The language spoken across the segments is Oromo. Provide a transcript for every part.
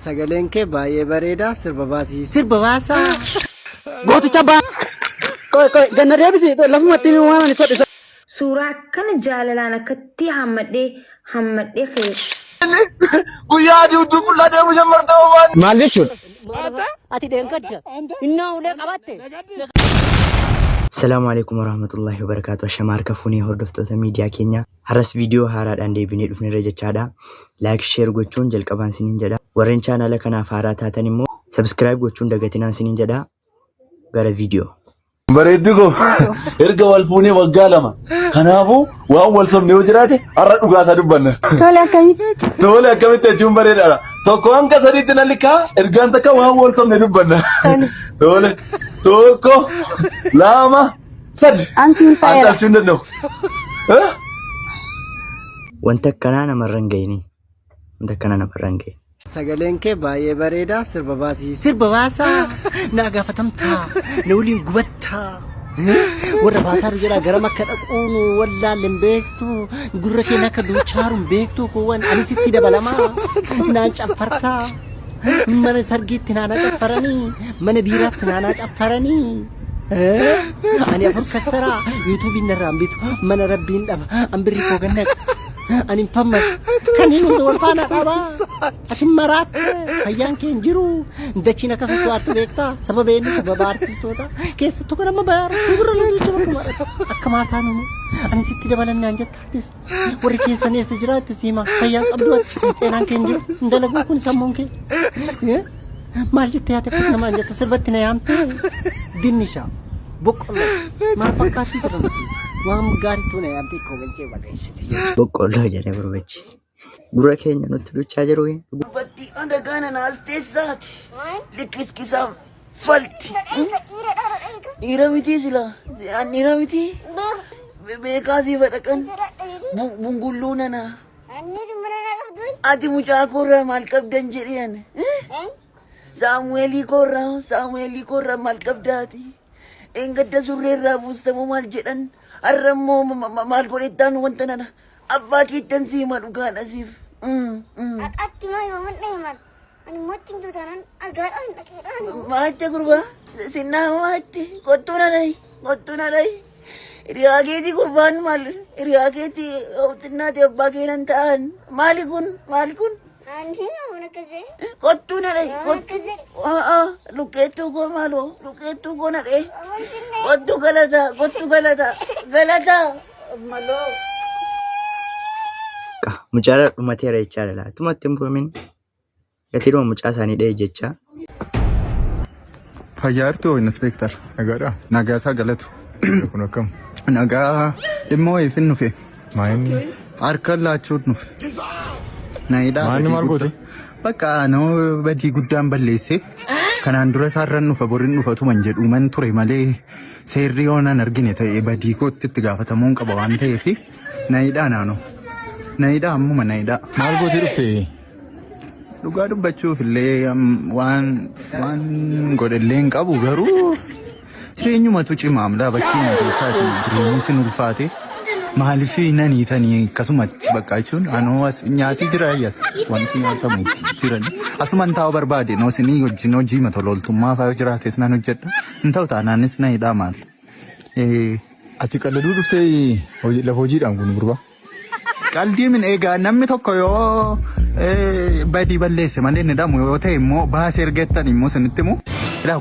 Sagaleen kee baay'ee bareeda. Sirba baasii. Sirba baasaa. Gooticha baa. Koy ganna deebisi lafumatti ni waan ani fadhi. Suuraa kana jaalalaan akkatti hammadhee kee. Guyyaa duuduu qullaa deemu shammartaa waan. Maal jechuudha? Ati deengada. Innaa ulee qabatte. Assalamu alaikum warahmatullahi wabarakatuh. Ashamaar kafuunii hordoftoota miidiyaa keenya. Har'as viidiyoo haaraadhaan deebinee dhufneerra jechaadha. Like, share gochuun jalqabaan siniin jedha. Warreen chaanaala kanaaf haaraa taatan immoo subscribe gochuun dagatinaan siniin jedha. Gara viidiyoo. Bareeddu ko erga wal fuunee waggaa lama. Kanaafuu waan wal sobne yoo jiraate har'a dhugaasaa dubbanna. Tole akkamitti jechuun bareedaadha. Tokko hanga sadiitti nan likaa ergaan takka waan wal sobne dubbanna. Tole tokko lama sadi. Ansiin fayyada. Antalchuun danda'u. Wanta akkanaa namarraan ga'ini. Wanta akkanaa namarraan ga'ini. Sagaleen kee baay'ee bareeda. Sirba baasii. Sirba baasaa. Naa gaafatamtaa. Na waliin gubattaa. Warra baasaa jira gara makka dhaquun wallaaleen beektu. Gurra keenya akka duuchaaruun beektu kuuwwan ani sitti dabalamaa. Naan caffartaa. Mana sargiitti naanaa caffaranii. Mana biiraatti naanaa caffaranii. Ani afur kassaraa yuutuubiin narraan bitu mana rabbiin dhaba ambirri koo gannaqa. Ani fammas kan hin hundi wal faana dhabaa. Ati maraatte fayyaan kee hin jiru. Dachiin akkasitti waatti beektaa. Sababa inni sababa artistoota keessattuu kan amma bayaara. Gurra loluutti bakka maadha. Akka maataa numu. Ani sitti dabalannaan jettaattis. Warri keessan eessa jiraattis hima. Fayyaan qabdu ati. Xeenaan kee hin jiru. Indalaguu kun sammuun kee. Maal jettee yaate akkas namaan jetta sirbatti na yaamtee. Dinnishaa. Boqqolloo. Maal fakkaatti jedhamti. Waan gaariitu na yaamtee koomachee bareechiti. Boqqolloo jedhee gurbachi. Gurra keenya nutti duchaa jiru. Dubbatti anda gaana naas teessaati. Likkiskisaan falti. Dhiira miti sila. Dhiira miti. Beekaa si fadhaqan. Bungulluu nana. Ati mucaa koorraa maal qabdan jedheen. Saamu'eelii koorraa maal qabdaati. Engadda surreerraa buustamoo maal jedhan. Har'ammoo maal godhettaan wanta nana. Abbaa keettan siima dhugaan asiif. Ati maa yoo manna himan. Ani mootiin duudaanan agaadhaan dhaqeedhaan. Maacha gurbaa. Sinnaa maatti. Kottuu nadhayi. Hiriyaa keetii gurbaan maal? Hiriyaa keetii obxinnaati abbaa keenan ta'an. Maali kun? Ani namoonni akkasii. Kottuu nadhayi. Luqqeettuu koo maaloo? Luqqeettuu koo nadhayi. Kottuu galataa. Maloo. Mucaara dhumateera jechaadha laa. Tumatti hin bu'amin. Gatiidhuma mucaa isaanii dha'e jecha. Fayyaartuu inspektar nagaadha. Nagaasaa galatu. Kun akkam. Nagaa dhimma wayii fin nufe. Maayini. Harka laachuun nufe. Maayini maal goote? Bakka nama badii guddaan balleesse. Kanaan dura isaarran nufa boriin dhufatuman jedhuman ture malee seerri yoonaan argine ta'ee badii kootti itti gaafatamuun qaba waan ta'eef naayidhaa naannoo. Naayidhaa ammuma naayidhaa. Maal gootee dhufte? Dhugaa dubbachuuf illee waan godhallee hin qabu garuu jireenyumatu cimaamdha bakkeen keessaati jireenyi sin ulfaate maaliif naniitanii akkasumatti bakka jechuun anoo as nyaati jira ayyas wanti nyaatamuuti jiran asuman taa'u barbaade noo sinii wajjin hojii mata loltummaa fa'aa jiraates nan hojjedha hin ta'u taanaanis naayidhaa maal. Ati qalladuu dhuftee lafa hojiidhaan kun gurbaa? Qaldii min egaa namni tokko yoo badii balleesse malee ni dhamu yoo ta'e immoo baasee ergettan immoo sinitti immoo ilaa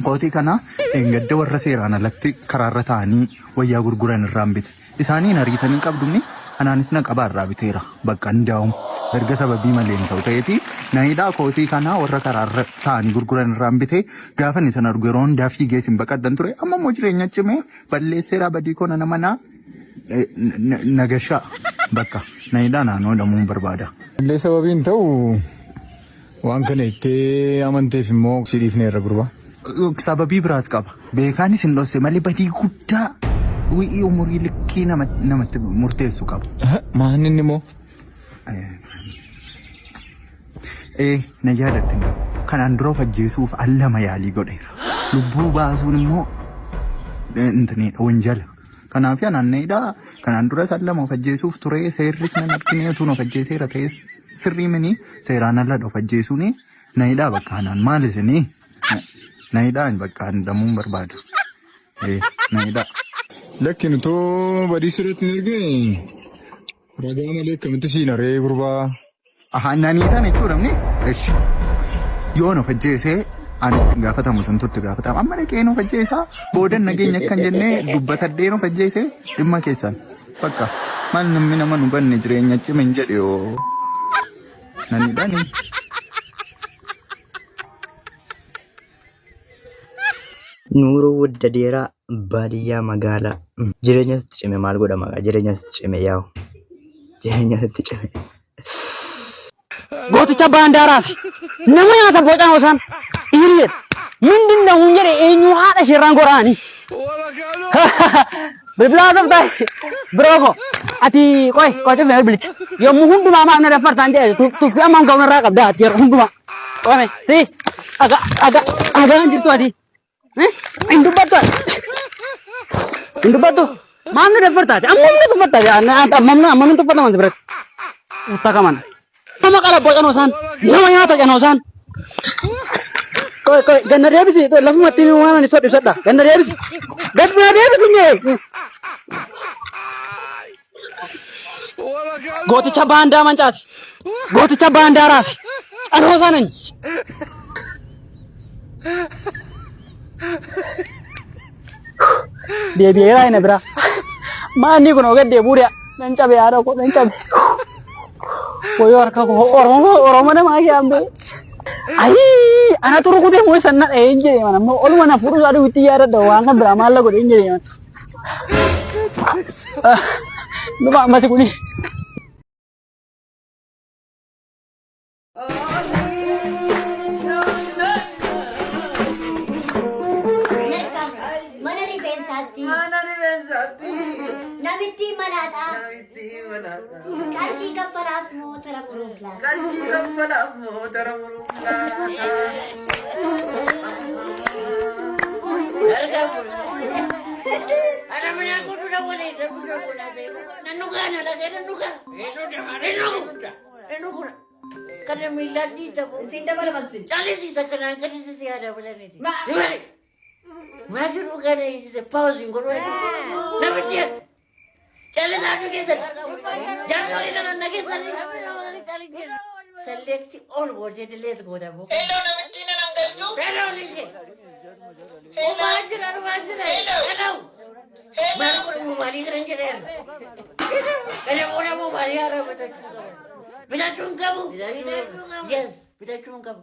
kootii kana engadda warra seeraan alatti karaarra ta'anii wayyaa gurguran irraan bite. Isaaniin ariitanii qabdumni anaanis na qabaarraa biteera bakka hundaa'uun erga sababii malee hin ta'u ta'eeti naayidhaa kootii kana warra karaarra ta'anii gurguran irraan bite gaafa ni sana argu yeroo hundaa fiigee sin baqaddan ture amma immoo jireenya cimee balleesseeraa badii koona nama naa. Nagashaa bakka naayidhaa naannoo dhamuun barbaada. Illee sababiin ta'u waan kana ittee amanteef immoo si dhiifneerra gurbaa. Sababii biraas qaba. Beekaanis hin dhosse malee badii guddaa umurii likkii namatti murteessu qaba. Maan inni immoo? Na yaadadha. Kanaan dura of ajjeesuuf allama yaalii godheera. Lubbuu baasuun immoo wanjala. Kanaaf naanneedha kanaan dura sallama of ajjeesuuf ture seerris nan argineetu of ajjeeseera ta'es sirrii mini seeraan alla dhufa jeesuni naidha bakka hanan maal isini naidha bakka handamuun barbaada naidha Lakkin too badii sirriitti hin argine ragaa malee akkamitti siin haree gurbaa. Naniitaan jechuudha ni yoo nu fajjeesee ani gaafatamu santutti gaafatamu amma dhaqee nu fajjeesaa boodan nageenya akkan jennee dubbatadhee nu fajjeesee dhimma keessan bakka maal namni nama nu banne jireenya cima hin jedhe yoo naniidhaani. Nuuroo Waddadeeraa baadiyyaa magaalaa jireenyatti cime maal godhama jireenyatti cime yaa'u jireenyatti cime. Gooticha baandaaraasi nama nyaata boocaan osaan hiriyeet mindinna hun jedhe eenyu haadha shirraan goraani bilbilaa sabtaa biroo ati qoy qote mee bilicha yommuu hundumaa maaf na dafartaan jedhe tuffii ammaan ka'uun irraa qabda ati yeroo hundumaa qoome si agaan jirtu ati hin dubbattu maaf na dafartaati ammam na tuffattaati ammam na tuffataman biratti uttakaman. Nama kala bocan osan, nama nyata kan osan. Koi ganna debisi itu lafu mati ni mana ni sodda. Ganna debisi nye. Goticha banda mancat. Goticha bandaras. Ano osanan? Dia lah ini bra. Mani kono gede buria. Nancabe ada kok nancabe. Koy warka ko oromo na magi ambe ai ana turu ko de mo sanna enje mana mo olma na furu adu itiyara do wanga drama la ko enje man numa masih kuni Namitti malata. Karshi kaffalaaf motora muruufla. Ana mana kudu na wale kudu na sebo. Nanuga na lagi nanuga. Enuga. Karena miladi tahu. Sinta mana masih? Kali sih sekarang kali sih ada bulan ini. Masih bukan ini pausing korban. Nampak dia. Chale saatu ke sir jar sori na nage select all word je delete goda bo hello namitina nangalchu hello linge o majra hello mar ko mobile range re kare ora mobile ara beta chungabu yes beta chungabu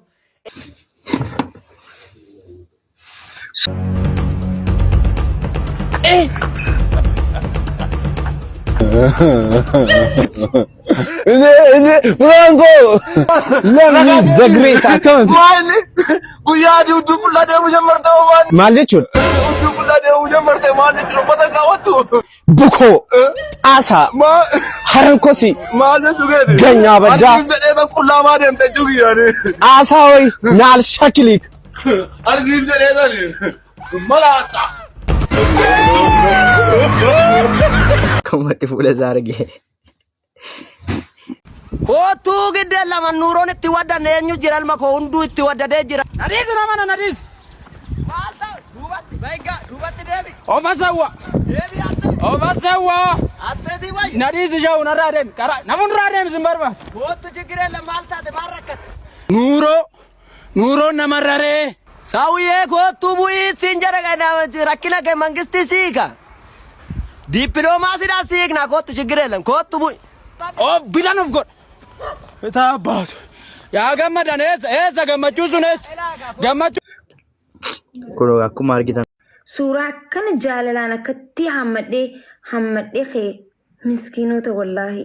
ini Franco Lagi Zagre account maal guyyaa duduu qullaa deemu jammartee maal maal jechuun duduu qullaa deemu jammartee maal jechuun uffata kaawwattu bukoo aasaa harankosi maal jechuun geeti ganyaa baddaa argiif jedhee tan qullaa maa deemte jechuun guyyaani aasaa wayi naal shakilik argiif jedhee tan malaata Kumatti fuula isaa argee. Kootu gidde lama nuuroon itti waddanne eenyu jira ilma koo hunduu itti waddadee jira. Nadiis nama nadiis. Maalta duubatti baay'ee duubatti deebi. Ofa sawwa. Deebi ate. Ofa sawwa. Ate wayi. Nadiis ijaa unarraa deemi kara nafunirraa deemi simbarba. Kootu jigiree la maal taate maal rakkate. Nuuroo namarraree. Saawuyee kootu bu'ii siin jedha rakkina kee mangisti siika. Dippiloomaasiidhaan siiknaa kootu jigiree kootu bu'ii. Oh bilan of god. Beta baas. Yaa gammadan eessa gammachuu sun eessa. Gammachuu. Kun akkuma argitan. Suuraa akkana jaalalaan akkatti hammadhee kee miskiinota wallaahi.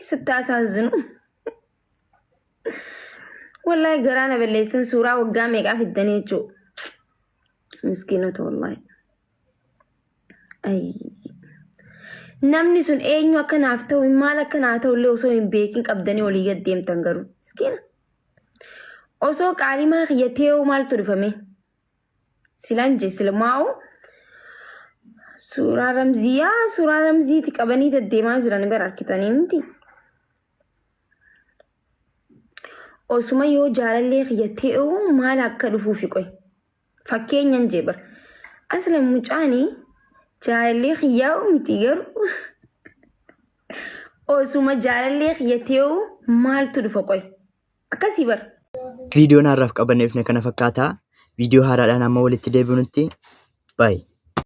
Sitti asaazinu. Wallaahi garaana balleessan suuraa waggaa meeqaa fiddanii jechuudha. Miskiinota wallaahi. Namni sun eenyu akkanaaf ta'u maal akkanaa ta'ullee osoo hin beekin qabdanii olii gad deemtan garuu miskiina. Osoo qaalimaa kiyyatee maaltu dhufame? Silaan silmaa'u suuraa ramziiti qabanii deddeemaa jiran bira harkitanii miti. osuma yoo jaalallee xiyyatee maal akka dhufuufi qoy fakkeenyan jeebar aslan mucaanii jaalallee xiyyaa'u miti garuu osuma jaalallee xiyyatee maaltu dhufa qoy akkasii bar. Viidiyoon har'aaf qabanneef kana fakkaata. Viidiyoo haaraadhaan amma walitti deebinutti bye.